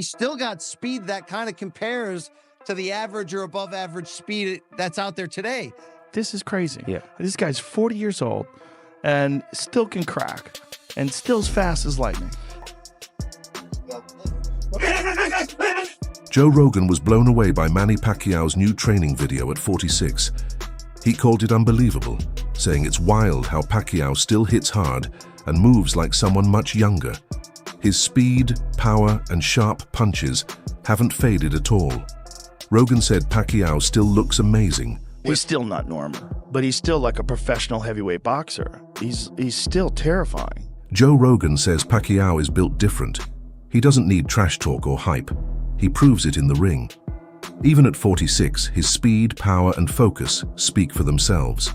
He's still got speed that kind of compares to the average or above average speed that's out there today. This is crazy. Yeah. This guy's 40 years old and still can crack and still as fast as lightning. Joe Rogan was blown away by Manny Pacquiao's new training video at 46. He called it unbelievable, saying it's wild how Pacquiao still hits hard and moves like someone much younger. His speed, power, and sharp punches haven't faded at all. Rogan said Pacquiao still looks amazing. He's still not normal, but he's still like a professional heavyweight boxer. He's still terrifying. Joe Rogan says Pacquiao is built different. He doesn't need trash talk or hype. He proves it in the ring. Even at 46, his speed, power, and focus speak for themselves.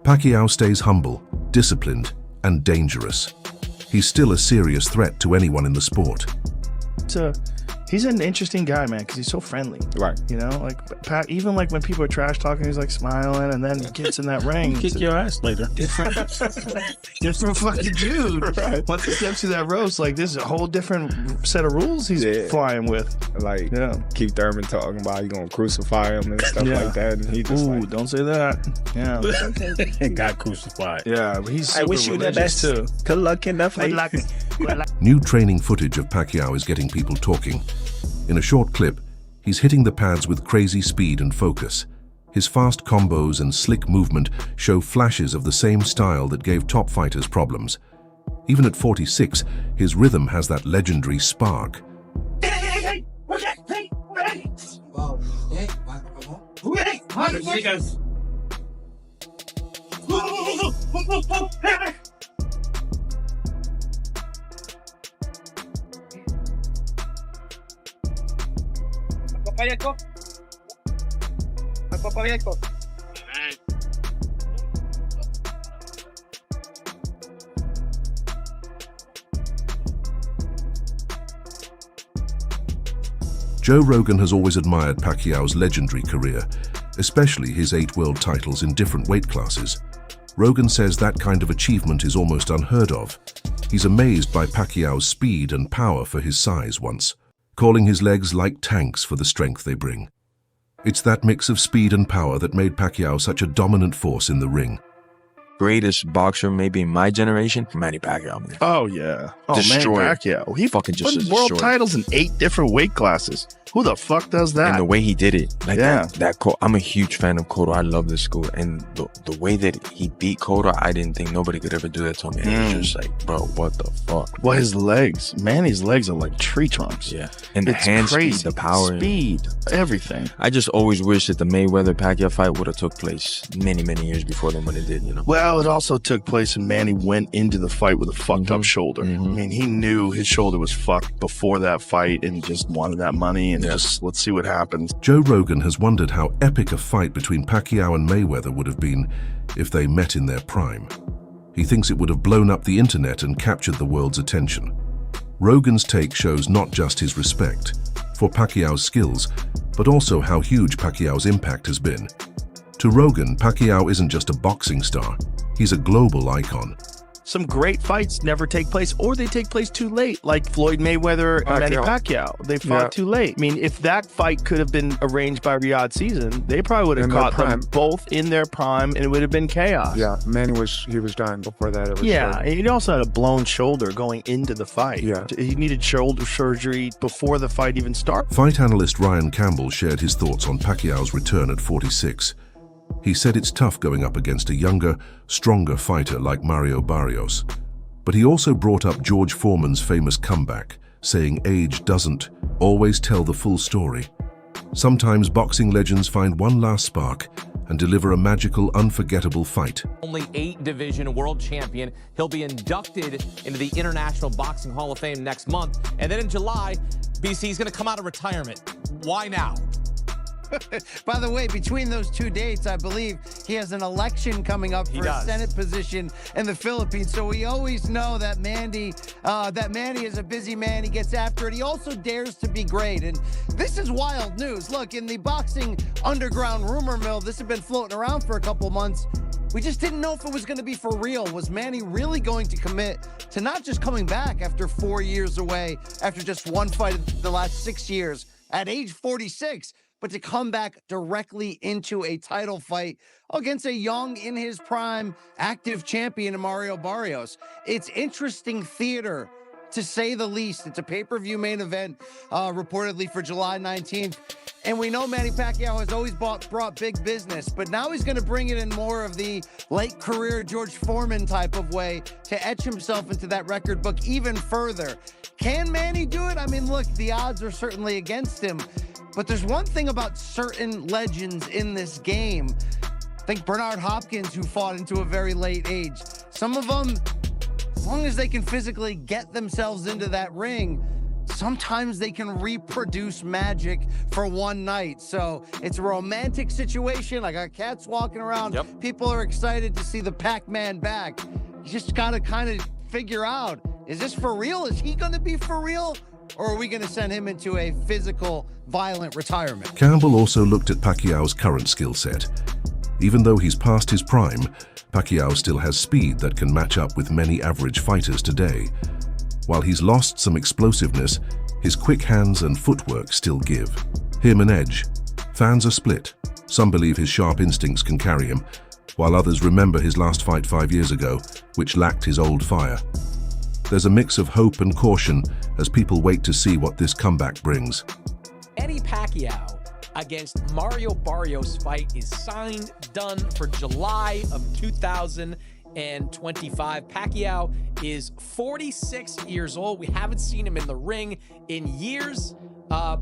Pacquiao stays humble, disciplined, and dangerous. He's still a serious threat to anyone in the sport. He's an interesting guy, man, because he's so friendly. Right. You know, like even like when people are trash talking, he's like smiling, and then he gets in that ring. Kick your ass later. Different fucking dude. Right. Once he steps through that roast, like this is a whole different set of rules he's flying with. Like, Keith Thurman talking about you gonna crucify him and stuff like that, and he just don't say that. Yeah. Got crucified. Yeah, but he's super I wish you the best too. Good luck in the fight. New training footage of Pacquiao is getting people talking. In a short clip, he's hitting the pads with crazy speed and focus. His fast combos and slick movement show flashes of the same style that gave top fighters problems. Even at 46, his rhythm has that legendary spark. Joe Rogan has always admired Pacquiao's legendary career, especially his 8 world titles in different weight classes. Rogan says that kind of achievement is almost unheard of. He's amazed by Pacquiao's speed and power for his size once, calling his legs like tanks for the strength they bring. It's that mix of speed and power that made Pacquiao such a dominant force in the ring. Greatest boxer maybe in my generation, Manny Pacquiao. Man. Oh yeah, Destroyer. Manny Pacquiao. He Fucking just won world destroyer. titles in 8 different weight classes. Who the fuck does that? And the way he did it, like Yeah. that I'm a huge fan of Cotto. I love this school, and the way that he beat Cotto, I didn't think nobody could ever do that to me. And it was just like, bro, what the fuck? Well, his legs, Manny's legs are like tree trunks. Yeah, and the It's hand crazy. speed, the power, speed, everything. I just always wish that the Mayweather-Pacquiao fight would have took place many years before than when it did. You know. Well, it also took place, and Manny went into the fight with a fucked up shoulder. I mean, he knew his shoulder was fucked before that fight, and just wanted that money, and just let's see what happens. Joe Rogan has wondered how epic a fight between Pacquiao and Mayweather would have been if they met in their prime. He thinks it would have blown up the internet and captured the world's attention. Rogan's take shows not just his respect for Pacquiao's skills, but also how huge Pacquiao's impact has been. To Rogan, Pacquiao isn't just a boxing star, he's a global icon. Some great fights never take place, or they take place too late, like Floyd Mayweather and Manny Pacquiao. They fought too late. I mean, if that fight could have been arranged by Riyadh Season, they probably would have caught them both in their prime, and it would have been chaos. Yeah, Manny was done before that. It was And he also had a blown shoulder going into the fight. Yeah. He needed shoulder surgery before the fight even started. Fight analyst Ryan Campbell shared his thoughts on Pacquiao's return at 46. He said it's tough going up against a younger, stronger fighter like Mario Barrios. But he also brought up George Foreman's famous comeback, saying age doesn't always tell the full story. Sometimes boxing legends find one last spark and deliver a magical, unforgettable fight. Only 8-division world champion. He'll be inducted into the International Boxing Hall of Fame next month. And then in July, BC's going to come out of retirement. Why now? By the way, between those 2 dates, I believe he has an election coming up for a Senate position in the Philippines. So we always know that Manny is a busy man. He gets after it. He also dares to be great. And this is wild news. Look, in the boxing underground rumor mill, this has been floating around for a couple months. We just didn't know if it was going to be for real. Was Manny really going to commit to not just coming back after 4 years away, after just one fight in the last 6 years at age 46, but to come back directly into a title fight against a young, in his prime, active champion, Mario Barrios? It's interesting theater, to say the least. It's a pay-per-view main event, reportedly for July 19th. And we know Manny Pacquiao has always brought big business, but now he's going to bring it in more of the late career George Foreman type of way to etch himself into that record book even further. Can Manny do it? I mean, look, the odds are certainly against him, but there's one thing about certain legends in this game. Think Bernard Hopkins, who fought into a very late age. Some of them, as long as they can physically get themselves into that ring, sometimes they can reproduce magic for one night. So it's a romantic situation. I got cats walking around. Yep. People are excited to see the Pac-Man back. You just got to kind of figure out, is this for real? Is he going to be for real? Or are we going to send him into a physical, violent retirement? Campbell also looked at Pacquiao's current skill set. Even though he's past his prime, Pacquiao still has speed that can match up with many average fighters today. While he's lost some explosiveness, his quick hands and footwork still give him an edge. Fans are split. Some believe his sharp instincts can carry him, while others remember his last fight 5 years ago, which lacked his old fire. There's a mix of hope and caution as people wait to see what this comeback brings. Manny Pacquiao against Mario Barrios fight is signed, done for July of 2025. Pacquiao is 46 years old. We haven't seen him in the ring in years. Are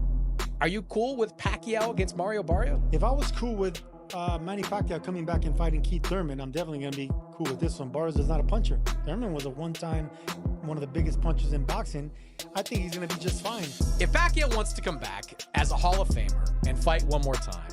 you cool with Pacquiao against Mario Barrios? If I was cool with Manny Pacquiao coming back and fighting Keith Thurman, I'm definitely going to be cool with this one. Barrios is not a puncher. Thurman was one of the biggest punchers in boxing. I think he's going to be just fine. If Pacquiao wants to come back as a Hall of Famer and fight one more time,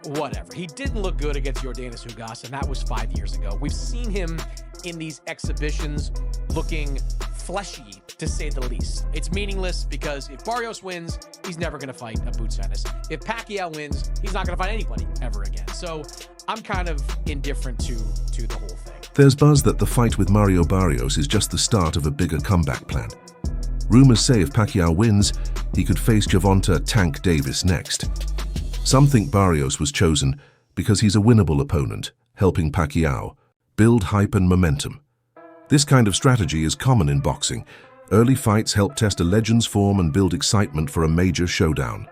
whatever. He didn't look good against Yordenis Ugas, and that was 5 years ago. We've seen him in these exhibitions looking fleshy, to say the least. It's meaningless because if Barrios wins, he's never going to fight a Boots Ennis. If Pacquiao wins, he's not going to fight anybody ever again. So I'm kind of indifferent to the whole thing. There's buzz that the fight with Mario Barrios is just the start of a bigger comeback plan. Rumors say if Pacquiao wins, he could face Gervonta Tank Davis next. Some think Barrios was chosen because he's a winnable opponent, helping Pacquiao build hype and momentum. This kind of strategy is common in boxing. Early fights help test a legend's form and build excitement for a major showdown.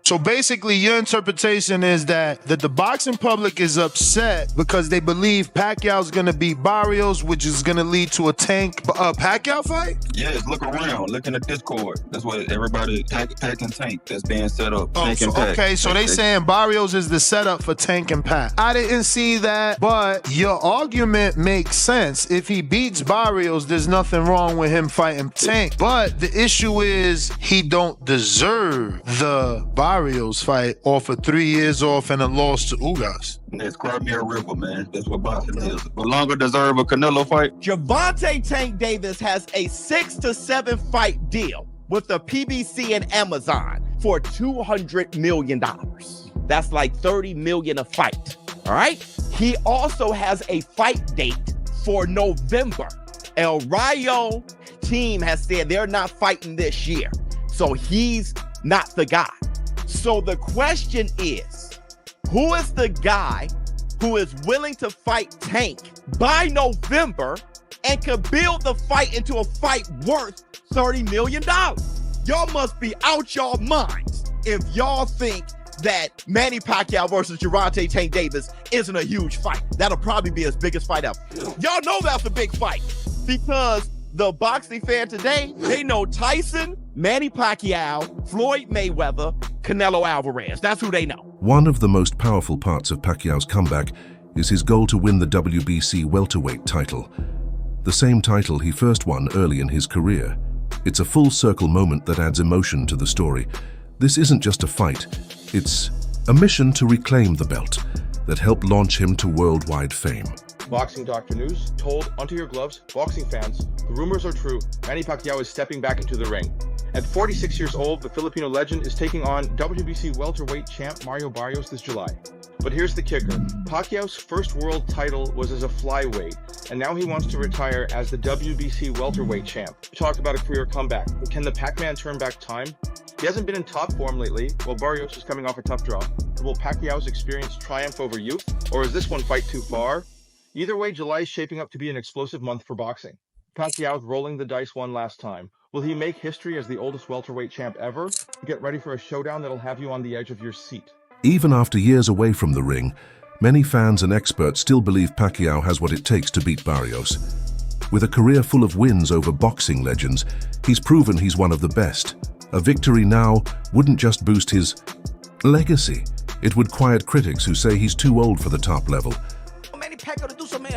So basically, your interpretation is that the boxing public is upset because they believe Pacquiao's going to beat Barrios, which is going to lead to a Tank Pacquiao fight? Yes, look around. Look in the Discord. That's what everybody, Pac and Tank, that's being set up. Okay, so they saying Barrios is the setup for Tank and Pac. I didn't see that, but your argument makes sense. If he beats Barrios, there's nothing wrong with him fighting Tank. But the issue is he don't deserve the Barrios fight off of 3 years off and a loss to Ugas. It's Crimea River, man. That's what boxing is. No longer deserve a Canelo fight. Gervonta Tank Davis has a 6 to 7 fight deal with the PBC and Amazon for $200 million. That's like $30 million a fight. All right. He also has a fight date for November. El Rayo team has said they're not fighting this year, so he's not the guy. So the question is, who is the guy who is willing to fight Tank by November and could build the fight into a fight worth $30 million? Y'all must be out y'all minds if y'all think that Manny Pacquiao versus Gervonta Tank Davis isn't a huge fight. That'll probably be his biggest fight ever. Y'all know that's a big fight because the boxing fan today, they know Tyson, Manny Pacquiao, Floyd Mayweather, Canelo Alvarez. That's who they know. One of the most powerful parts of Pacquiao's comeback is his goal to win the WBC welterweight title, the same title he first won early in his career. It's a full circle moment that adds emotion to the story. This isn't just a fight, it's a mission to reclaim the belt that helped launch him to worldwide fame. Boxing Doctor News told Onto Your Gloves, boxing fans, the rumors are true. Manny Pacquiao is stepping back into the ring. At 46 years old, the Filipino legend is taking on WBC welterweight champ Mario Barrios this July. But here's the kicker. Pacquiao's first world title was as a flyweight, and now he wants to retire as the WBC welterweight champ. Talk about a career comeback. But can the Pac-Man turn back time? He hasn't been in top form lately, while Barrios is coming off a tough draw. Will Pacquiao's experience triumph over youth, or is this one fight too far? Either way, July is shaping up to be an explosive month for boxing. Pacquiao's rolling the dice one last time. Will he make history as the oldest welterweight champ ever? Get ready for a showdown that'll have you on the edge of your seat. Even after years away from the ring, many fans and experts still believe Pacquiao has what it takes to beat Barrios. With a career full of wins over boxing legends, he's proven he's one of the best. A victory now wouldn't just boost his legacy. It would quiet critics who say he's too old for the top level. Manny Pacquiao to do something,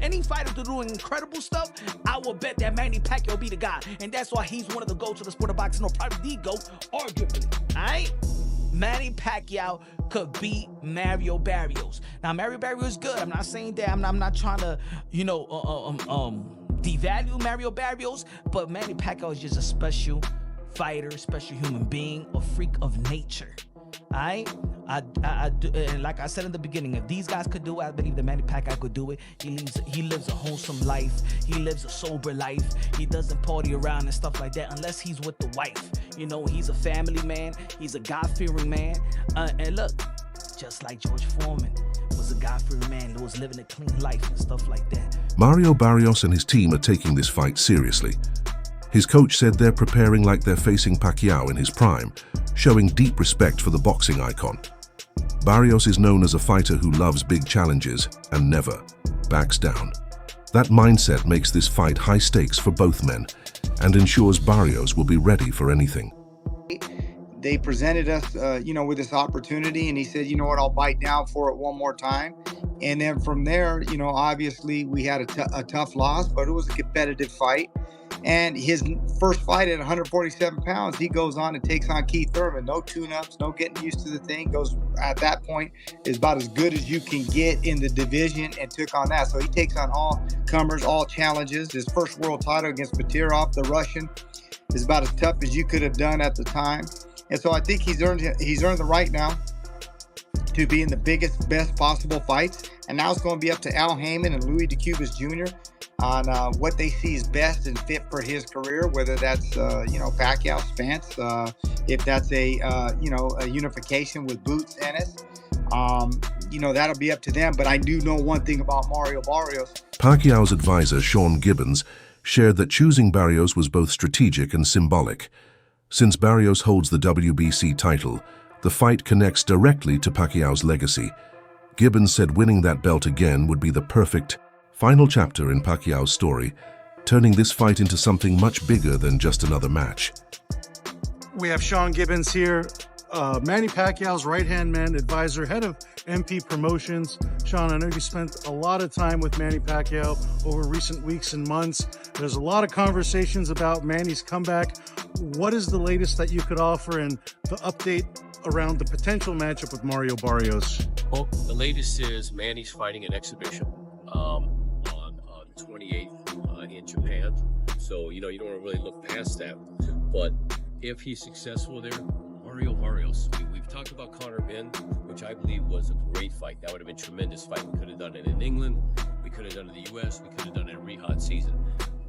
any fighter to do incredible stuff, I will bet that Manny Pacquiao be the guy. And that's why he's one of the GOATs of the sport of boxing, or probably the GOAT, arguably, all right? Manny Pacquiao could beat Mario Barrios. Now, Mario Barrios is good. I'm not saying that. I'm not trying to, devalue Mario Barrios, but Manny Pacquiao is just a special fighter, special human being, a freak of nature. I do, and like I said in the beginning, if these guys could do it, I believe that Manny Pacquiao could do it. He lives a wholesome life. He lives a sober life. He doesn't party around and stuff like that unless he's with the wife. He's a family man. He's a God-fearing man. And look, just like George Foreman was a God-fearing man who was living a clean life and stuff like that. Mario Barrios and his team are taking this fight seriously. His coach said they're preparing like they're facing Pacquiao in his prime, showing deep respect for the boxing icon. Barrios is known as a fighter who loves big challenges and never backs down. That mindset makes this fight high stakes for both men and ensures Barrios will be ready for anything. They presented us, with this opportunity, and he said, you know what, I'll bite down for it one more time. And then from there, obviously we had a tough loss, but it was a competitive fight. And his first fight at 147 pounds, he goes on and takes on Keith Thurman. No tune-ups, no getting used to the thing. Goes at that point is about as good as you can get in the division, and took on that. So he takes on all comers, all challenges. His first world title against Batirov, the Russian, is about as tough as you could have done at the time. And so I think he's earned the right now to be in the biggest, best possible fights. And now it's going to be up to Al Heyman and Louis DeCubas Jr. on what they see is best and fit for his career, whether that's, Pacquiao, Spence, if that's a unification with Boots Ennis. That'll be up to them. But I do know one thing about Mario Barrios. Pacquiao's advisor, Sean Gibbons, shared that choosing Barrios was both strategic and symbolic. Since Barrios holds the WBC title, the fight connects directly to Pacquiao's legacy. Gibbons said winning that belt again would be the perfect final chapter in Pacquiao's story, turning this fight into something much bigger than just another match. We have Sean Gibbons here, Manny Pacquiao's right-hand man, advisor, head of MP Promotions. Sean, I know you spent a lot of time with Manny Pacquiao over recent weeks and months. There's a lot of conversations about Manny's comeback. What is the latest that you could offer, and the update around the potential matchup with Mario Barrios? Well, the latest is Manny's fighting an exhibition on the 28th in Japan. So, you don't want to really look past that. But if he's successful there, Mario Barrios. We've talked about Conor Ben, which I believe was a great fight. That would have been a tremendous fight. We could have done it in England. We could have done it in the U.S. We could have done it in Riyadh season.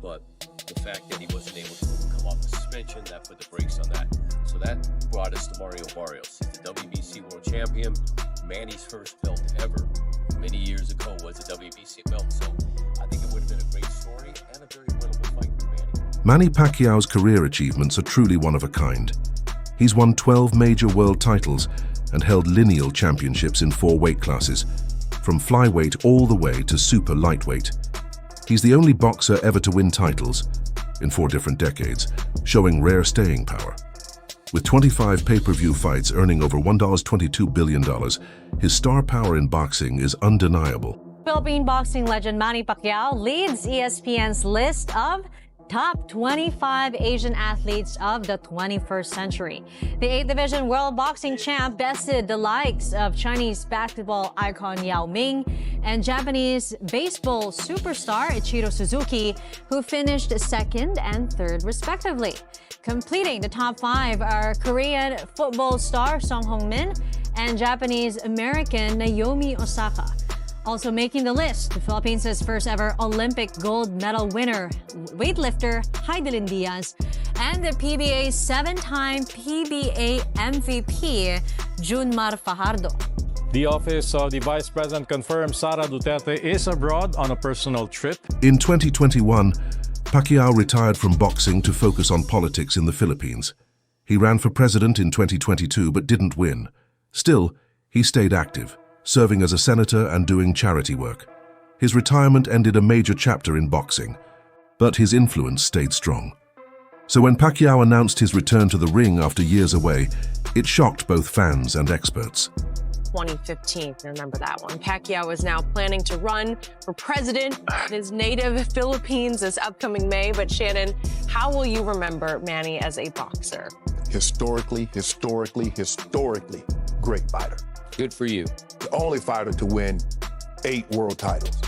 But the fact that he wasn't able to come off the suspension, that put the brakes on that. So that brought us to Mario Barrios. He's the WBC world champion. Manny's first belt ever many years ago was a WBC belt. So I think it would have been a great story and a very winnable fight for Manny. Manny Pacquiao's career achievements are truly one of a kind. He's won 12 major world titles and held lineal championships in 4 weight classes, from flyweight all the way to super lightweight. He's the only boxer ever to win titles in 4 different decades, showing rare staying power. With 25 pay-per-view fights earning over $1.22 billion, his star power in boxing is undeniable. Philippine boxing legend Manny Pacquiao leads ESPN's list of top 25 Asian athletes of the 21st century. The 8th Division World Boxing Champ bested the likes of Chinese basketball icon Yao Ming and Japanese baseball superstar Ichiro Suzuki, who finished 2nd and 3rd respectively. Completing the top 5 are Korean football star Song Hong-min and Japanese-American Naomi Osaka. Also making the list, the Philippines' first ever Olympic gold medal winner, weightlifter Heidelin Diaz, and the PBA's 7-time PBA MVP, Junmar Fajardo. The office of the Vice President confirms Sara Duterte is abroad on a personal trip. In 2021, Pacquiao retired from boxing to focus on politics in the Philippines. He ran for president in 2022 but didn't win. Still, he stayed active, serving as a senator and doing charity work. His retirement ended a major chapter in boxing, but his influence stayed strong. So when Pacquiao announced his return to the ring after years away, it shocked both fans and experts. 2015, remember that one. Pacquiao is now planning to run for president in his native Philippines this upcoming May. But Shannon, how will you remember Manny as a boxer? Historically great fighter. Good for you. The only fighter to win 8 world titles.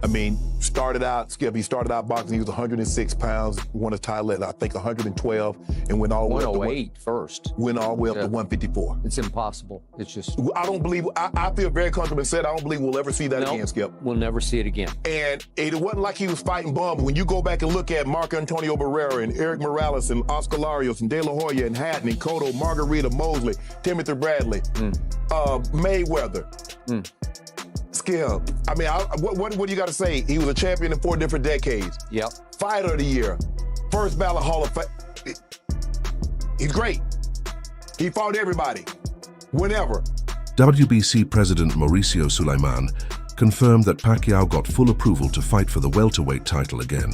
I mean, Skip, he started out boxing, he was 106 pounds, won a title at, I think, 112, and went all the way up to 108 first. Went all the way up to 154. It's impossible. It's just... I don't believe, I feel very comfortable and said, I don't believe we'll ever see that again, Skip. We'll never see it again. And it wasn't like he was fighting bums. When you go back and look at Marco Antonio Barrera and Eric Morales and Oscar Larios and De La Hoya and Hatton and Cotto, Margarita, Mosley, Timothy Bradley, Mayweather. Skip. I mean, what do you got to say? He was a champion in 4 different decades. Yep. Fighter of the year. First ballot Hall of Fame. He's great. He fought everybody. Whenever. WBC President Mauricio Sulaiman confirmed that Pacquiao got full approval to fight for the welterweight title again.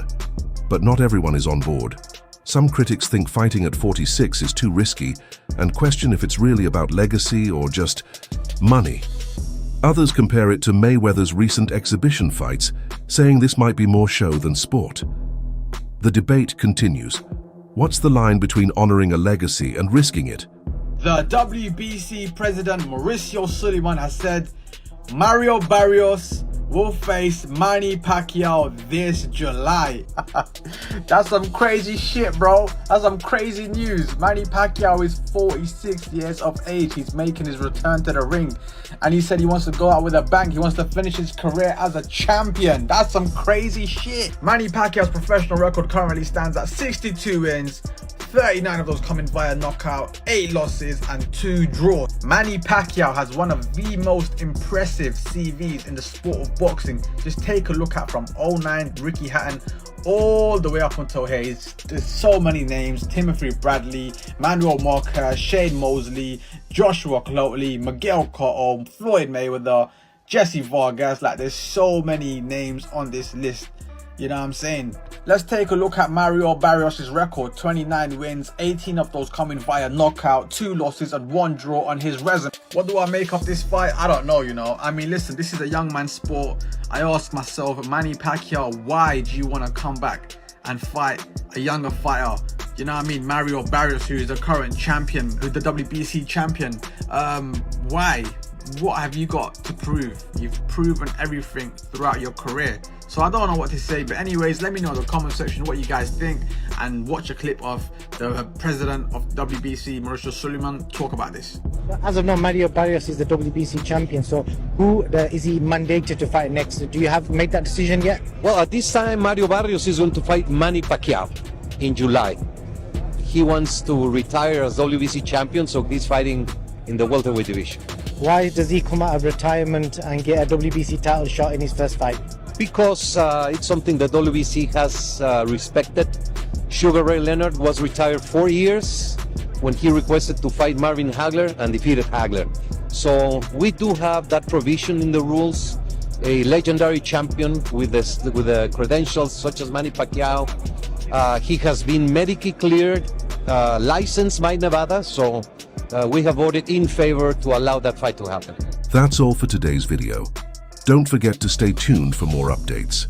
But not everyone is on board. Some critics think fighting at 46 is too risky and question if it's really about legacy or just money. Others compare it to Mayweather's recent exhibition fights, saying this might be more show than sport. The debate continues. What's the line between honoring a legacy and risking it? The WBC president Mauricio Sulaiman has said Mario Barrios will face Manny Pacquiao this July. That's some crazy shit, bro. That's some crazy news. Manny Pacquiao is 46 years of age. He's making his return to the ring. And he said he wants to go out with a bang. He wants to finish his career as a champion. That's some crazy shit. Manny Pacquiao's professional record currently stands at 62 wins. 39 of those coming via knockout, 8 losses and 2 draws. Manny Pacquiao has one of the most impressive CVs in the sport of boxing. Just take a look at from 09 Ricky Hatton all the way up until here. There's so many names: Timothy Bradley, Manuel Marquez, Shane Mosley, Joshua Cloteley, Miguel Cotto, Floyd Mayweather, Jesse Vargas. Like, there's so many names on this list. You know what I'm saying? Let's take a look at Mario Barrios' record. 29 wins, 18 of those coming via knockout, 2 losses and 1 draw on his resume. What do I make of this fight? I don't know, you know. I mean, listen, this is a young man's sport. I ask myself, Manny Pacquiao, why do you want to come back and fight a younger fighter? You know what I mean? Mario Barrios, who is the current champion, the WBC champion. Why? What have you got to prove? You've proven everything throughout your career. So I don't know what to say, but anyways, let me know in the comment section what you guys think, and watch a clip of the president of WBC, Mauricio Sulaiman, talk about this. As of now, Mario Barrios is the WBC champion, so who is he mandated to fight next? Do you have made that decision yet? Well, at this time, Mario Barrios is going to fight Manny Pacquiao in July. He wants to retire as WBC champion, so he's fighting in the welterweight division. Why does he come out of retirement and get a WBC title shot in his first fight? Because it's something that WBC has respected. Sugar Ray Leonard was retired 4 years when he requested to fight Marvin Hagler and defeated Hagler. So we do have that provision in the rules. A legendary champion with the credentials such as Manny Pacquiao. He has been medically cleared, licensed by Nevada, so we have voted in favor to allow that fight to happen. That's all for today's video. Don't forget to stay tuned for more updates.